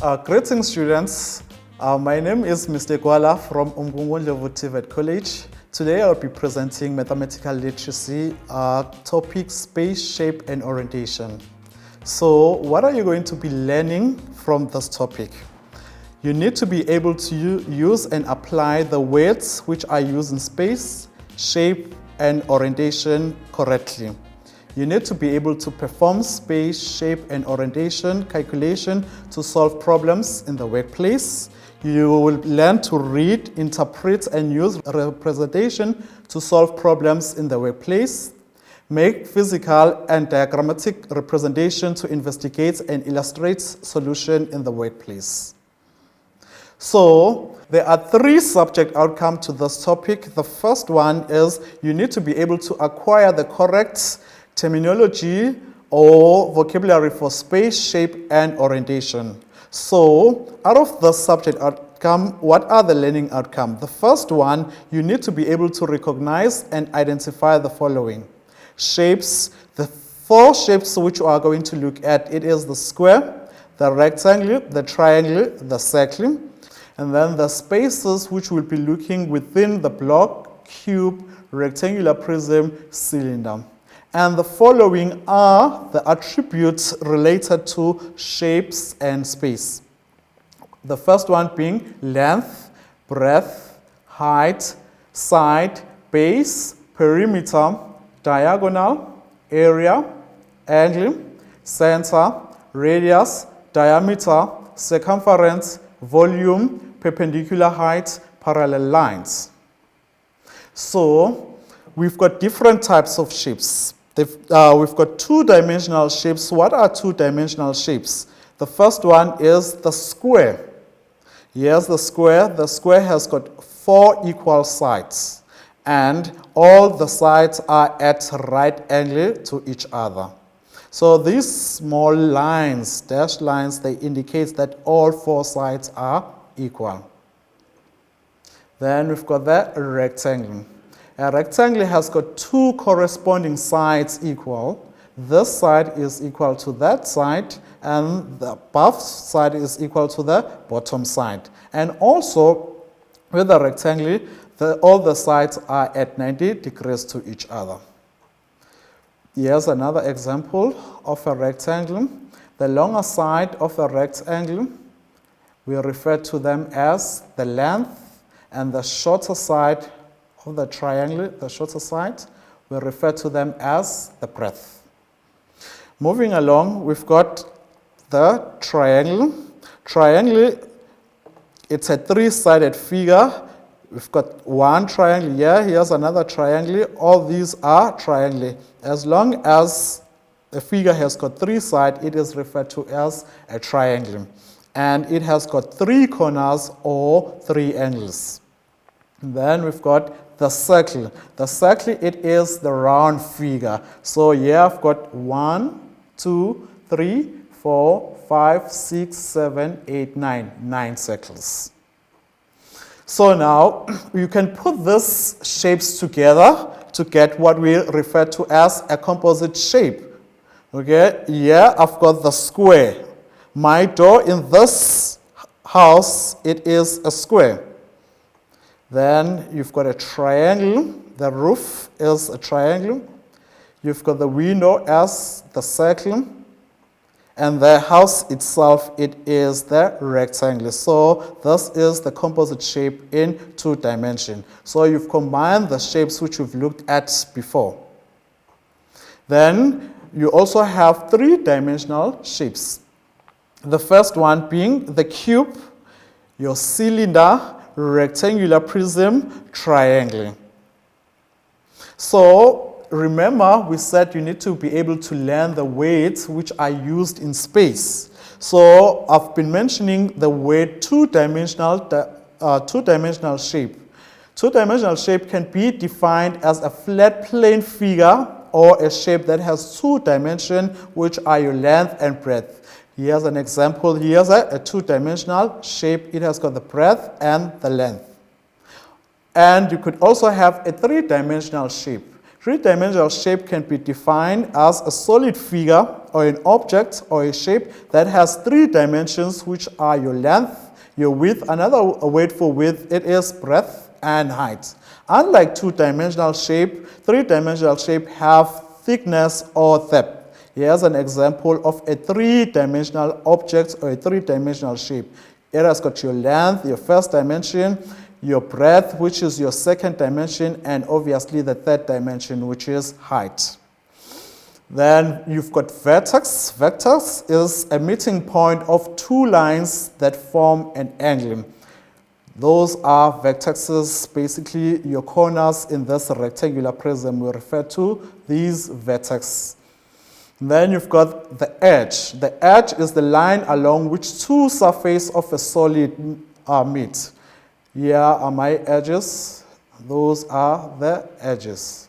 Greetings, students. My name is Mr. Gwala from Umgungundlovu TVET College. Today I'll be presenting mathematical literacy topic space, shape, and orientation. So what are you going to be learning from this topic? You need to be able to use and apply the words which are used in space, shape, and orientation correctly. You need to be able to perform space, shape, and orientation calculation to solve problems in the workplace. You will learn to read, interpret, and use representation to solve problems in the workplace. Make physical and diagrammatic representation to investigate and illustrate solution in the workplace. So there are three subject outcomes to this topic. The first one is you need to be able to acquire the correct terminology or vocabulary for space, shape, and orientation. So out of the subject outcome, what are the learning outcomes? The first one, you need to be able to recognize and identify the following. Shapes, the four shapes which we are going to look at, it is the square, the rectangle, the triangle, the circle, and then the spaces which we'll be looking within the block, cube, rectangular prism, cylinder. And the following are the attributes related to shapes and space. The first one being length, breadth, height, side, base, perimeter, diagonal, area, angle, center, radius, diameter, circumference, volume, perpendicular height, parallel lines. So we've got different types of shapes. We've got two-dimensional shapes. What are two-dimensional shapes? The first one is the square. Here's the square. The square has got four equal sides, and all the sides are at right angle to each other. So these small lines, dashed lines, they indicate that all four sides are equal. Then we've got the rectangle. A rectangle has got two corresponding sides equal. This side is equal to that side, and the above side is equal to the bottom side. And also, with the rectangle, all the sides are at 90 degrees to each other. Here's another example of a rectangle. The longer side of a rectangle, we refer to them as the length, and the shorter side of the triangle, the shorter side, we refer to them as the breadth. Moving along, we've got the triangle. Triangle, it's a three-sided figure. We've got one triangle here, here's another triangle. All these are triangle. As long as a figure has got three sides, it is referred to as a triangle. And it has got three corners or three angles. Then we've got the circle. The circle, it is the round figure. So here I've got 1, 2, 3, 4, 5, 6, 7, 8, 9 circles. So now you can put these shapes together to get what we refer to as a composite shape. Okay, here I've got the square. My door in this house, it is a square. Then you've got a triangle. The roof is a triangle. You've got the window as the circle. And the house itself, it is the rectangle. So this is the composite shape in two dimensions. So you've combined the shapes which you've looked at before. Then you also have three-dimensional shapes. The first one being the cube, your cylinder, rectangular prism, triangle. So remember, we said you need to be able to learn the words which are used in space. So I've been mentioning the word two-dimensional shape. Two-dimensional shape can be defined as a flat plane figure or a shape that has two dimensions, which are your length and breadth. Here's an example. Here's a two-dimensional shape. It has got the breadth and the length. And you could also have a three-dimensional shape. Three-dimensional shape can be defined as a solid figure or an object or a shape that has three dimensions, which are your length, your width. Another word for width, it is breadth and height. Unlike two-dimensional shape, three-dimensional shape have thickness or depth. Here's an example of a three-dimensional object or a three-dimensional shape. It has got your length, your first dimension, your breadth, which is your second dimension, and obviously the third dimension, which is height. Then you've got vertex. Vertex is a meeting point of two lines that form an angle. Those are vertexes, basically your corners in this rectangular prism. We refer to these vertex. Then you've got the edge. The edge is the line along which two surfaces of a solid meet. Here are my edges. Those are the edges.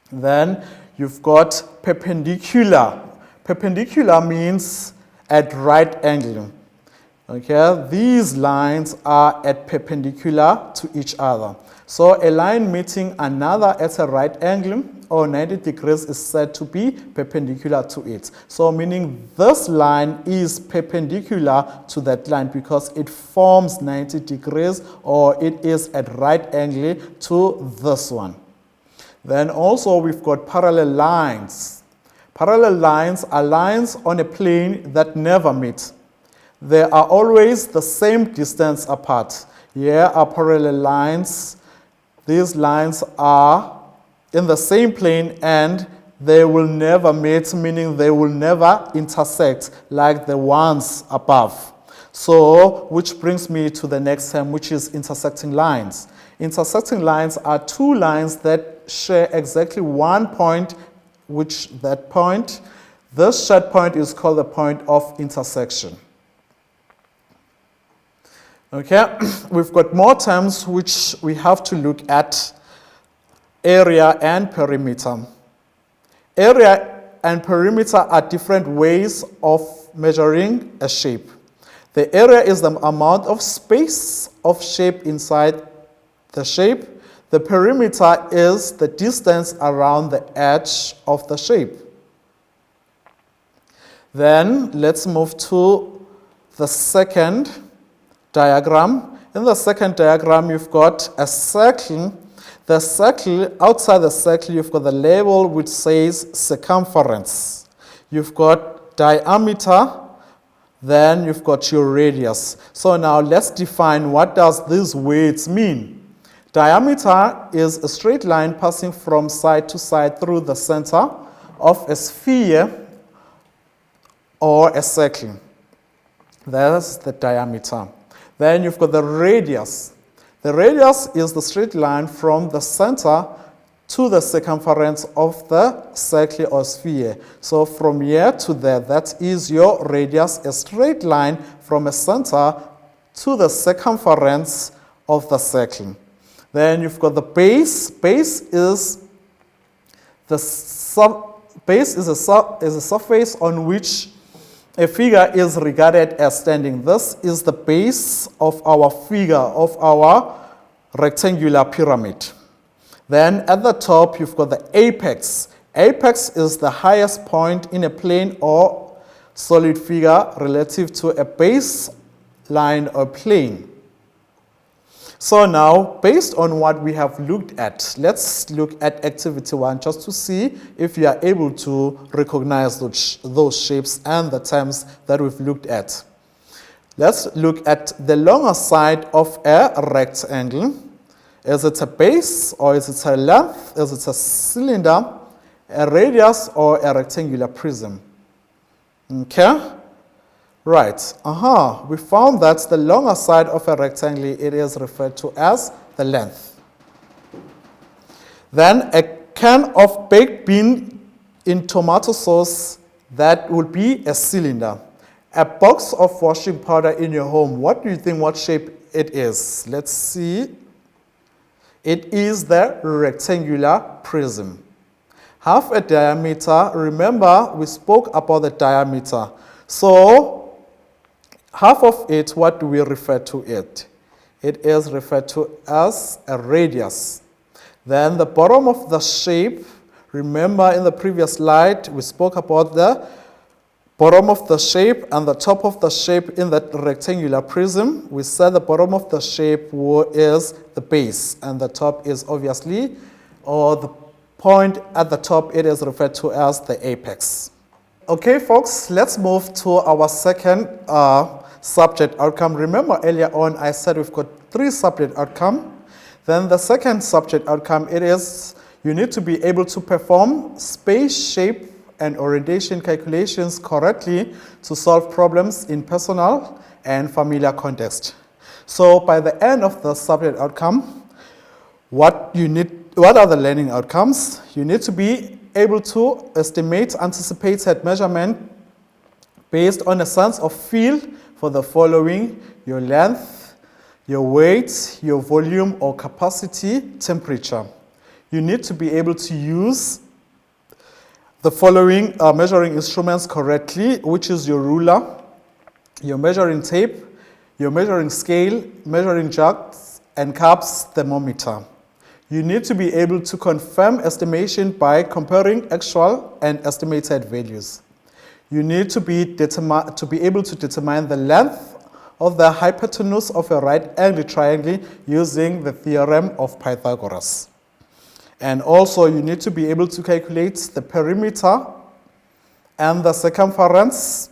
Then you've got perpendicular. Perpendicular means at right angle. Okay, these lines are at perpendicular to each other. So a line meeting another at a right angle or 90 degrees is said to be perpendicular to it. So meaning this line is perpendicular to that line because it forms 90 degrees or it is at right angle to this one. Then also we've got parallel lines. Parallel lines are lines on a plane that never meet. They are always the same distance apart. Here are parallel lines. These lines are in the same plane and they will never meet, meaning they will never intersect like the ones above. So, which brings me to the next term, which is intersecting lines. Intersecting lines are two lines that share exactly one point, this shared point is called the point of intersection. Okay, we've got more terms which we have to look at: area and perimeter. Area and perimeter are different ways of measuring a shape. The area is the amount of space of shape inside the shape. The perimeter is the distance around the edge of the shape. Then let's move to the second diagram. In the second diagram, you've got a circle. The circle, outside the circle, you've got the label which says circumference. You've got diameter, then you've got your radius. So now let's define what does these words mean. Diameter is a straight line passing from side to side through the center of a sphere or a circle. That's the diameter. Then you've got the radius. The radius is the straight line from the center to the circumference of the circle or sphere. So from here to there, that is your radius, a straight line from a center to the circumference of the circle. Then you've got the base. Base is a surface on which a figure is regarded as standing. This is the base of our figure, of our rectangular pyramid. Then at the top, you've got the apex. Apex is the highest point in a plane or solid figure relative to a base line or plane. So now, based on what we have looked at, let's look at activity 1 just to see if you are able to recognize those shapes and the terms that we've looked at. Let's look at the longer side of a rectangle. Is it a base, or is it a length? Is it a cylinder, a radius, or a rectangular prism? Okay? Right, we found that the longer side of a rectangle, it is referred to as the length. Then a can of baked bean in tomato sauce, that would be a cylinder. A box of washing powder in your home, what do you think, what shape it is? Let's see. It is the rectangular prism. Half a diameter, remember we spoke about the diameter. So half of it, what do we refer to it? It is referred to as a radius. Then the bottom of the shape, remember in the previous slide, we spoke about the bottom of the shape and the top of the shape in that rectangular prism. We said the bottom of the shape is the base, and the top is obviously, or the point at the top, it is referred to as the apex. Okay, folks, let's move to our second subject outcome. Remember earlier on I said we've got 3 subject outcomes. Then the second subject outcome, it is you need to be able to perform space, shape, and orientation calculations correctly to solve problems in personal and familiar context. So by the end of the subject outcome, what are the learning outcomes? You need to be able to estimate anticipated measurement based on a sense of feel for the following: your length, your weight, your volume or capacity, temperature. You need to be able to use the following measuring instruments correctly, which is your ruler, your measuring tape, your measuring scale, measuring jugs and cups, thermometer. You need to be able to confirm estimation by comparing actual and estimated values. You need to be able to determine the length of the hypotenuse of a right-angled triangle using the theorem of Pythagoras. And also you need to be able to calculate the perimeter and the circumference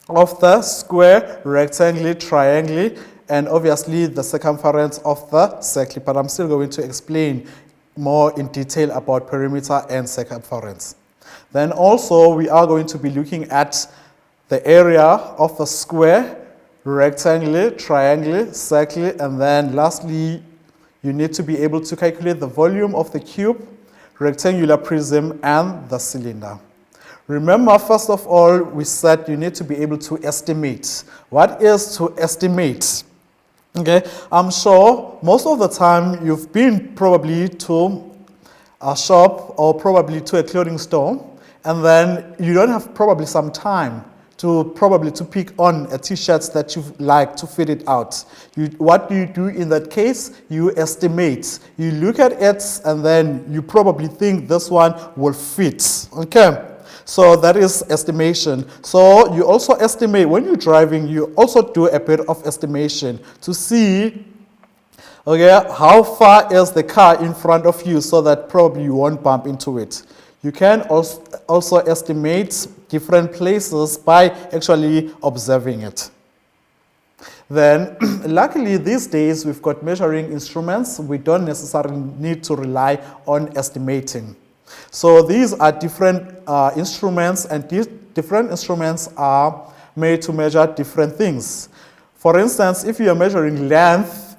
of the square, rectangle, triangle, and obviously the circumference of the circle. But I'm still going to explain more in detail about perimeter and circumference. Then also we are going to be looking at the area of the square, rectangle, triangle, circle, and then lastly you need to be able to calculate the volume of the cube, rectangular prism, and the cylinder. Remember, first of all, we said you need to be able to estimate. What is to estimate? Okay, I'm sure most of the time you've been probably to a shop or probably to a clothing store, and then you don't have probably some time to pick on a t-shirt that you like to fit it out. What do you do in that case? You estimate. You look at it and then you probably think this one will fit. Okay, so that is estimation. So you also estimate when you're driving, you also do a bit of estimation to see, okay, how far is the car in front of you so that probably you won't bump into it. You can also estimate different places by actually observing it. Then, luckily these days we've got measuring instruments. We don't necessarily need to rely on estimating. So these are different instruments, and these different instruments are made to measure different things. For instance, if you are measuring length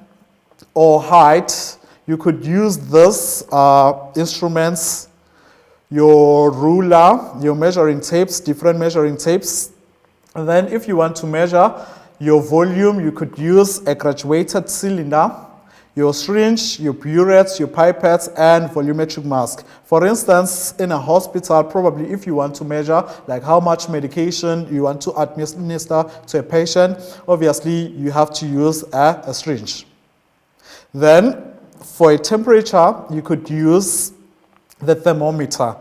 or height, you could use this instruments, your ruler, your measuring tapes, different measuring tapes. And then if you want to measure your volume, you could use a graduated cylinder, your syringe, your burettes, your pipettes, and volumetric mask. For instance, in a hospital, probably if you want to measure like how much medication you want to administer to a patient, obviously you have to use a syringe. Then for a temperature, you could use the thermometer,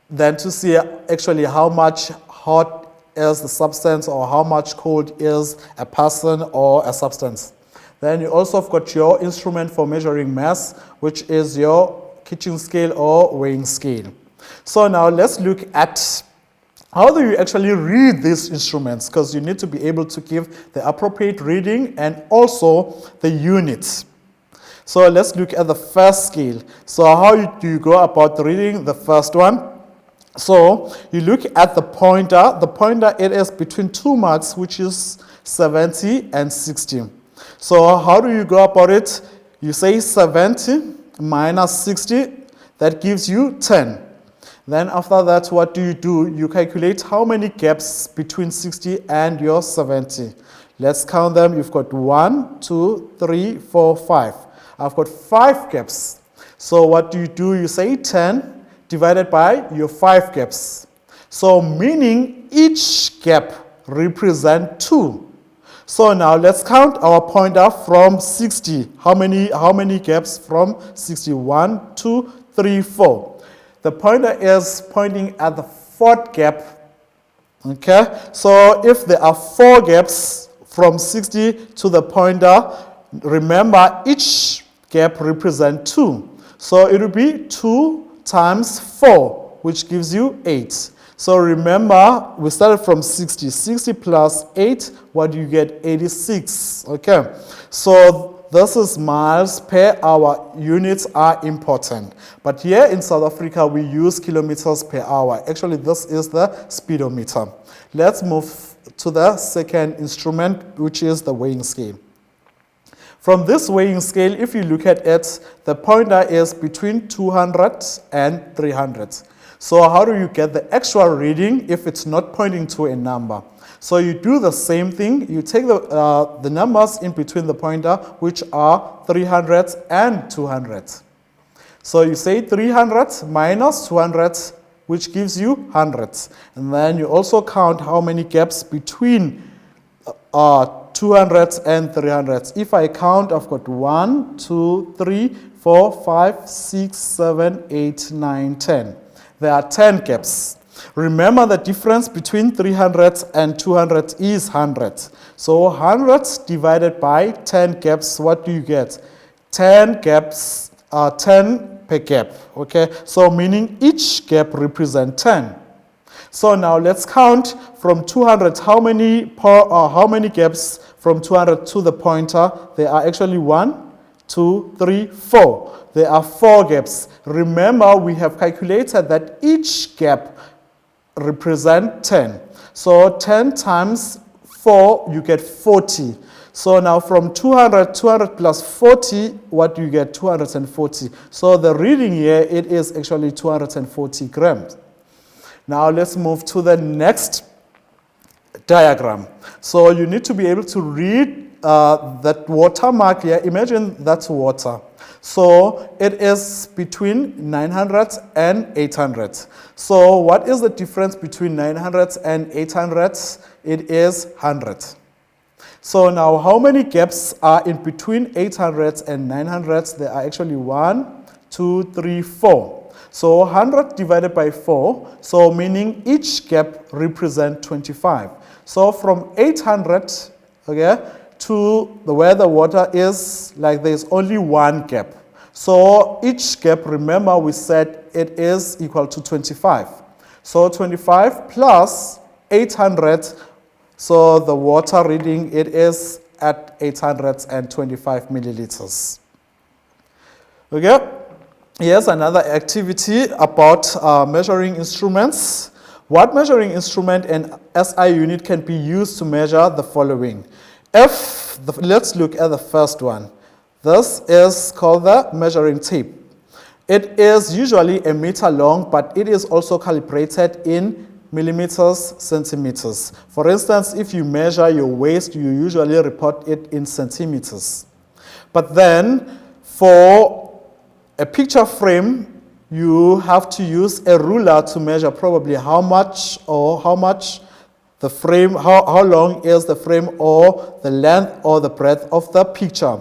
then to see actually how much hot is the substance or how much cold is a person or a substance. Then you also have got your instrument for measuring mass, which is your kitchen scale or weighing scale. So now let's look at how do you actually read these instruments, because you need to be able to give the appropriate reading and also the units. So let's look at the first scale. So how do you go about reading the first one? So you look at the pointer. The pointer, it is between 2 marks, which is 70 and 60. So how do you go about it? You say 70 minus 60, that gives you 10. Then after that, what do? You calculate how many gaps between 60 and your 70. Let's count them. You've got 1, 2, 3, 4, 5. I've got 5 gaps. So what do? You say 10 divided by your 5 gaps. So meaning each gap represents 2. So now let's count our pointer from 60. How many gaps from 60? 1, 2, 3, 4. The pointer is pointing at the fourth gap. Okay, so if there are 4 gaps from 60 to the pointer, remember each gap represents 2. So it will be 2 times 4, which gives you 8. So remember, we started from 60. 60 plus 8, what do you get? 86. Okay, so this is miles per hour. Units are important. But here in South Africa, we use kilometers per hour. Actually, this is the speedometer. Let's move to the second instrument, which is the weighing scale. From this weighing scale, if you look at it, the pointer is between 200 and 300. So how do you get the actual reading if it's not pointing to a number? So you do the same thing. You take the numbers in between the pointer, which are 300 and 200. So you say 300 minus 200, which gives you 100. And then you also count how many gaps between 200 and 300. If I count, I've got 1, 2, 3, 4, 5, 6, 7, 8, 9, 10. There are 10 gaps. Remember the difference between 300 and 200 is 100. So 100 divided by 10 gaps, what do you get? 10 gaps are 10 per gap. Okay, so meaning each gap represents 10. So now let's count from 200. How many gaps from 200 to the pointer? There are actually 1, 2, 3, 4. There are 4 gaps. Remember, we have calculated that each gap represents 10. So 10 times 4, you get 40. So now from 200 plus 40, what do you get? 240. So the reading here, it is actually 240 grams. Now let's move to the next diagram. So you need to be able to read that watermark here. Imagine that's water. So it is between 900 and 800. So what is the difference between 900 and 800? It is 100. So now how many gaps are in between 800 and 900? There are actually 1, 2, 3, 4. So 100 divided by 4, so meaning each gap represents 25. So from 800, okay, to where the water is, like there's only 1 gap. So each gap, remember we said it is equal to 25. So 25 plus 800, so the water reading, it is at 825 milliliters. Okay, here's another activity about measuring instruments. What measuring instrument and SI unit can be used to measure the following? Let's look at the first one. This is called the measuring tape. It is usually a meter long, but it is also calibrated in millimeters, centimeters. For instance, if you measure your waist, you usually report it in centimeters. But then for a picture frame, you have to use a ruler to measure probably how much the frame, how long is the frame, or the length or the breadth of the picture.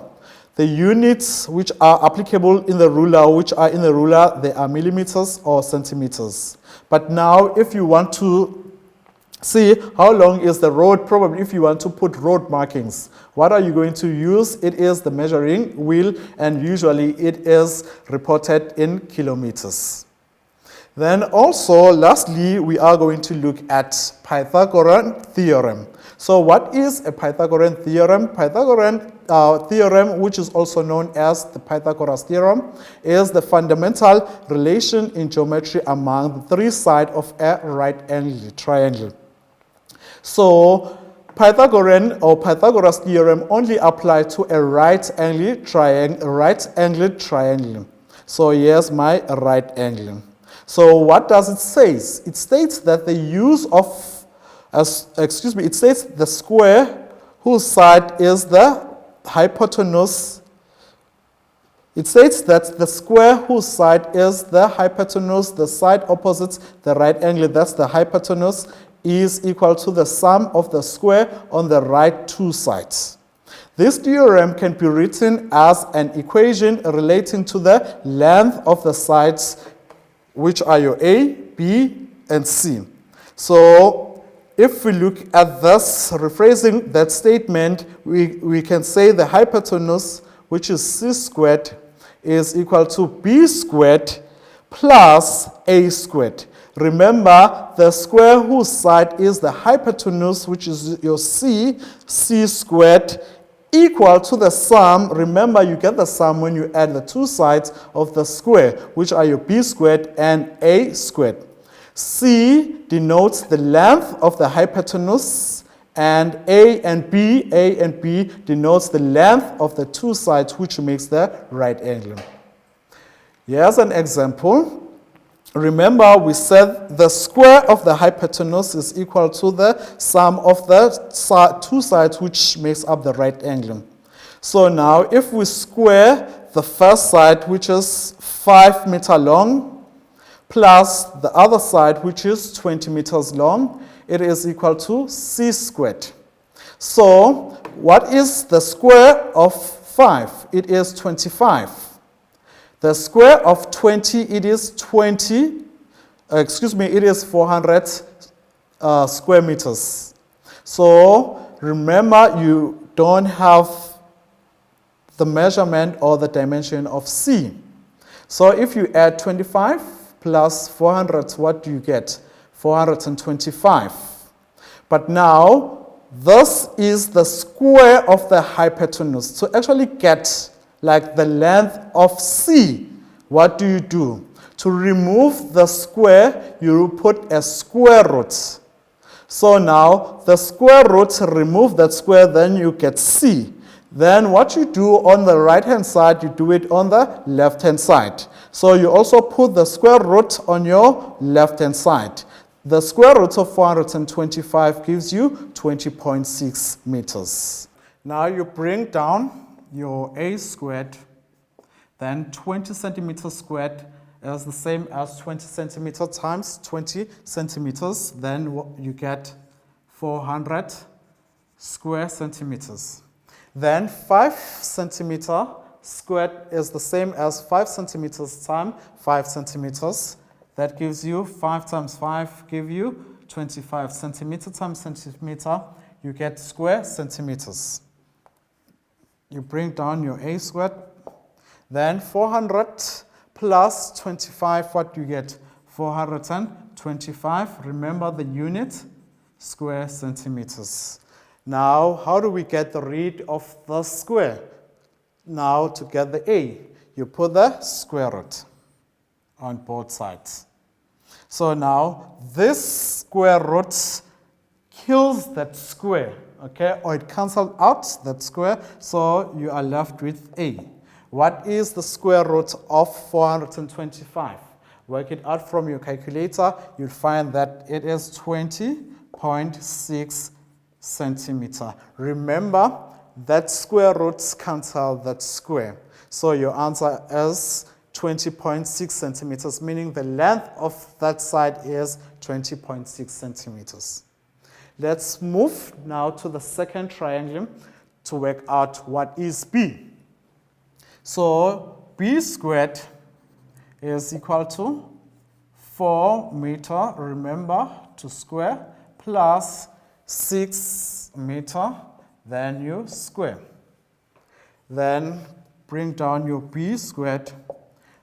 The units which are applicable in the ruler, they are millimeters or centimeters. But now if you want to see how long is the road, probably if you want to put road markings, what are you going to use? It is the measuring wheel, and usually it is reported in kilometers. Then also, lastly, we are going to look at Pythagorean theorem. So what is a Pythagorean theorem? Pythagorean theorem, which is also known as the Pythagoras theorem, is the fundamental relation in geometry among the 3 sides of a right-angled triangle. So Pythagorean or Pythagoras theorem only applies to a right-angled triangle. So here's my right angle. So what does it say? It states that the use of, it states the square whose side is the hypotenuse. It states that the square whose side is the hypotenuse, the side opposite the right angle, that's the hypotenuse, is equal to the sum of the square on the right two sides. This theorem can be written as an equation relating to the length of the sides, which are your A, B, and C. So if we look at this, rephrasing that statement, we can say the hypotenuse, which is C squared, is equal to B squared plus A squared. Remember, the square whose side is the hypotenuse, which is your C squared, equal to the sum. Remember, you get the sum when you add the two sides of the square, which are your B squared and A squared. C denotes the length of the hypotenuse, and A and B denotes the length of the two sides, which makes the right angle. Here's an example. Remember, we said the square of the hypotenuse is equal to the sum of the two sides, which makes up the right angle. So now, if we square the first side, which is 5 meters long, plus the other side, which is 20 meters long, it is equal to C squared. So, what is the square of 5? It is 25. The square of 20, it is 400 square meters. So remember, you don't have the measurement or the dimension of C. So if you add 25 plus 400, what do you get? 425. But now, this is the square of the hypotenuse. To actually get like the length of C, what do? To remove the square, you put a square root. So now, the square root, remove that square, then you get C. Then what you do on the right-hand side, you do it on the left-hand side. So you also put the square root on your left-hand side. The square root of 425 gives you 20.6 meters. Now you bring down your A squared, then 20 centimeters squared is the same as 20 centimeters times 20 centimeters. Then you get 400 square centimeters. Then 5 centimeter squared is the same as 5 centimeters times 5 centimeters. That gives you 5 times 5 give you 25 centimeter times centimeter. You get square centimeters. You bring down your A squared. Then 400 plus 25, what do you get? 425. Remember the unit, square centimeters. Now, how do we get the read of the square? Now, to get the A, you put the square root on both sides. So now, this square root kills that square, okay? Or it cancels out that square, so you are left with A. What is the square root of 425? Work it out from your calculator. You'll find that it is 20.6 centimeter. Remember, that square root cancel that square. So your answer is 20.6 centimeters, meaning the length of that side is 20.6 centimeters. Let's move now to the second triangle to work out what is B. So B squared is equal to 4 meter, remember, to square, plus 6 meter, then you square. Then bring down your B squared.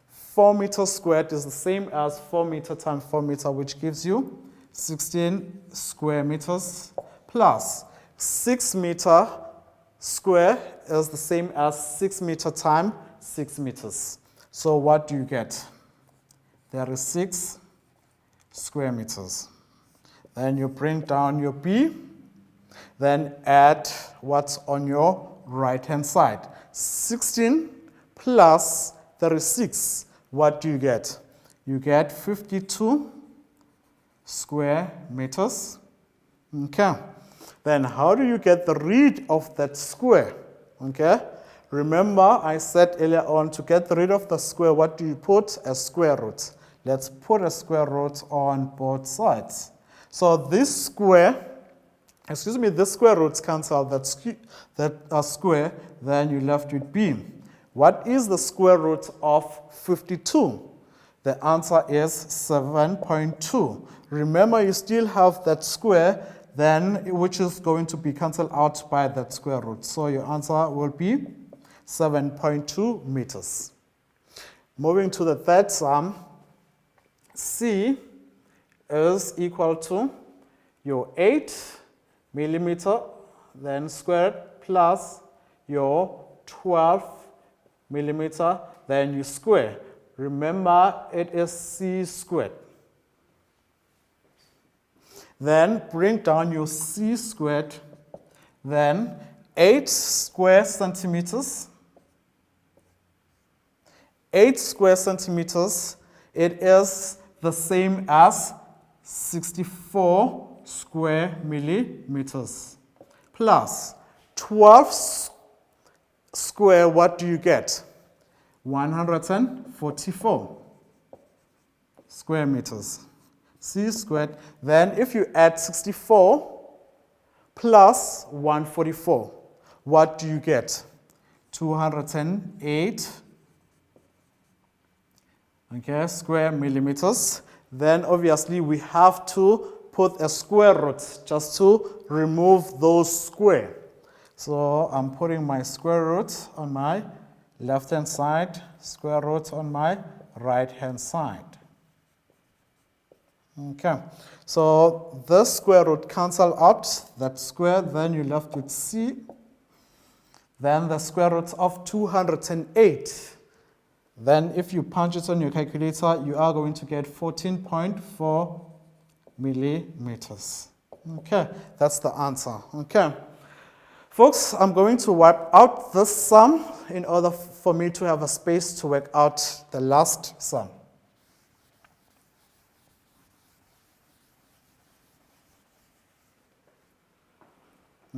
4 meter squared is the same as 4 meter times 4 meter, which gives you 16 square meters, plus 6 meter square is the same as 6 meter times 6 meters. So what do you get? There is 6 square meters. Then you bring down your B, then add what's on your right-hand side. 16 plus 36. What do you get? You get 52 square meters. Okay. Then how do you get the read of that square? Okay. Remember, I said earlier on, to get rid of the square, what do you put? A square root. Let's put a square root on both sides. So this square, this square roots cancel that square, then you're left with b. What is the square root of 52? The answer is 7.2. Remember, you still have that square, then which is going to be cancelled out by that square root. So your answer will be 7.2 meters. Moving to the third sum, C is equal to your 8 millimeter, then squared, plus your 12 millimeter, then you square. Remember, it is C squared. Then bring down your C squared, then 8 square centimeters. 8 square centimeters, it is the same as 64 square millimeters. Plus 12 square, what do you get? 144 square meters. C squared. Then if you add 64 plus 144, what do you get? 208 square millimeters. Then obviously we have to put a square root just to remove those square. So I'm putting my square root on my left hand side, square root on my right hand side. Okay, so the square root cancel out that square, then you're left with C. Then the square root of 208. Then if you punch it on your calculator, you are going to get 14.4 millimeters. Okay, that's the answer. Okay. Folks, I'm going to wipe out this sum in order for me to have a space to work out the last sum.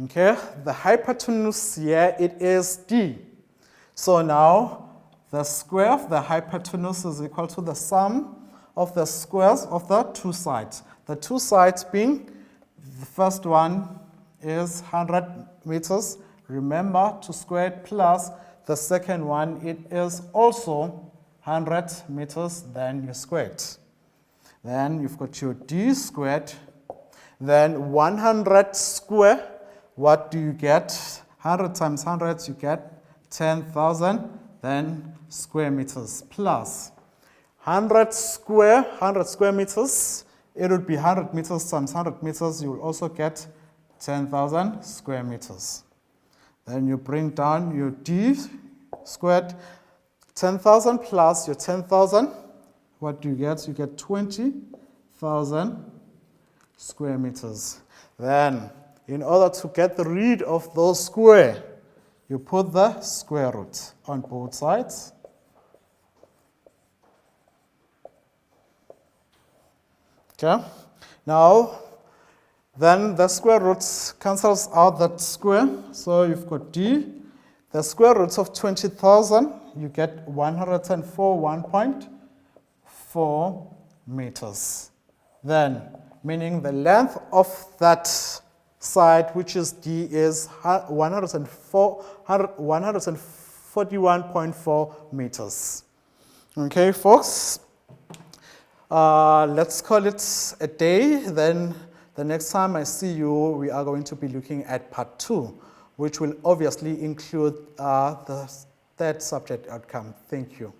Okay, the hypotenuse here, it is D. So now the square of the hypotenuse is equal to the sum of the squares of the two sides. The two sides being, the first one is 100 meters. Remember to square it, plus the second one, it is also 100 meters, then you square it. Then you've got your D squared. Then 100 square, what do you get? 100 times 100, you get 10,000, then square meters, plus 100 square meters, it would be 100 meters times 100 meters, you will also get 10,000 square meters. Then you bring down your D squared, 10,000 plus your 10,000, what do you get? You get 20,000 square meters. Then, in order to get rid of those square, you put the square root on both sides. Okay. Now, then the square root cancels out that square. So you've got D. The square root of 20,000, you get 104 meters. Then, meaning the length of that side, which is D, is 141.4 meters. Okay, folks. Let's call it a day. Then the next time I see you, we are going to be looking at part 2, which will obviously include the third subject outcome. Thank you.